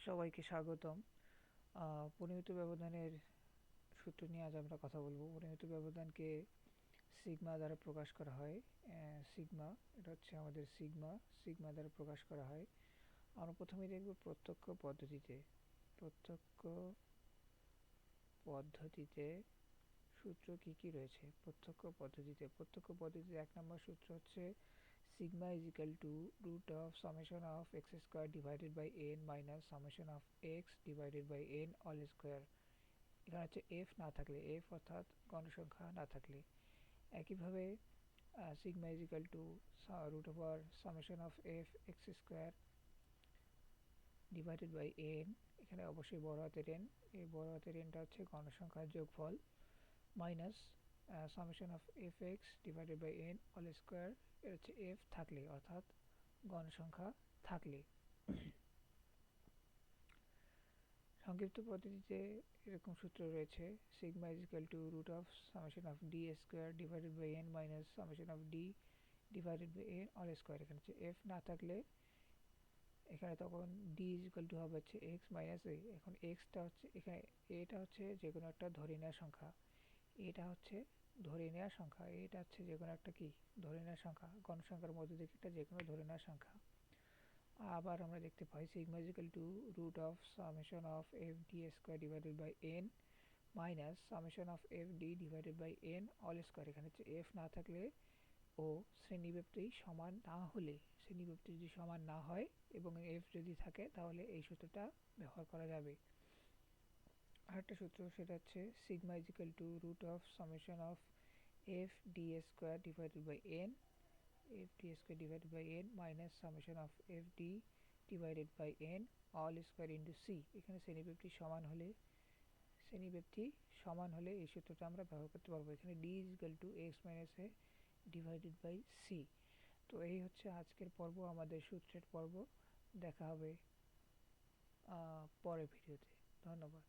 সবাইকে স্বাগতম। পরিমিত ব্যবধানের সূত্র নিয়ে আজ আমরা কথা বলবো। পরিমিত ব্যবধানকে সিগমা দ্বারা প্রকাশ করা হয়। সিগমা, এটা হচ্ছে আমাদের সিগমা। সিগমা দ্বারা প্রকাশ করা হয়। আমরা প্রথমেই দেখব প্রত্যক্ষ পদ্ধতিতে সূত্র কি কি রয়েছে। প্রত্যক্ষ পদ্ধতিতে 1 নম্বর সূত্র হচ্ছে sigma is equal to root of summation of x square divided by n minus summation of x divided by n all square। এখানে হচ্ছে f না থাকলে, f অর্থাৎ গণসংখ্যা না থাকলে। একইভাবে sigma is equal to root over summation of f x square divided by n, এখানে অবশ্যই বড় হাতের n, এই বড় হাতের nটা হচ্ছে গণসংখ্যার যোগফল, minus summation of f x divided by N all square, এটা হচ্ছে এফ থাকলে অর্থাৎ গণসংখ্যা থাকলে। সংক্ষিপ্ত পদ্ধতিতে এরকম সূত্র রয়েছে sigma is equal to root of summation of d square divided by N minus summation of d divided by N all square. এখানে হচ্ছে এফ না থাকলে এখানে তখন ডি ইজ ইকুয়াল টু হবে হচ্ছে এক্স মাইনাস এ। এখন এক্সটা হচ্ছে এখানে, এটা হচ্ছে যে কোনো একটা ধরে নেওয়া সংখ্যা, এটা হচ্ছে ধরে নেওয়া সংখ্যা, এটা হচ্ছে যে কোনো একটা কি ধরে নেওয়া সংখ্যা, গণসংখ্যার মধ্যে থেকে একটা যে কোনো ধরে নেওয়া সংখ্যা। আবার আমরা দেখতে পাই sigma is equal to root of summation of F D square divided by N minus summation of F D divided by N all square. এখানে হচ্ছে এফ না থাকলে ও শ্রেণীব্যাপ্তি সমান না হলে, শ্রেণীব্যাপ্তি যদি সমান না হয় এবং এফ যদি থাকে তাহলে এই সূত্রটা ব্যবহার করা যাবে। আরেকটা সূত্র, সেটা হচ্ছে sigma is equal to root of summation of F D square divided by N, F D square divided by N minus summation of F D divided by N all square into C. এখানে শ্রেণীব্যাপ্তি সমান হলে এই সূত্রটা আমরা ব্যবহার করতে পারবো। এখানে D is equal to X minus A divided by C. তো এই হচ্ছে আজকের পর্ব, আমাদের সূত্রের পর্ব। দেখা হবে পরের ভিডিওতে। ধন্যবাদ।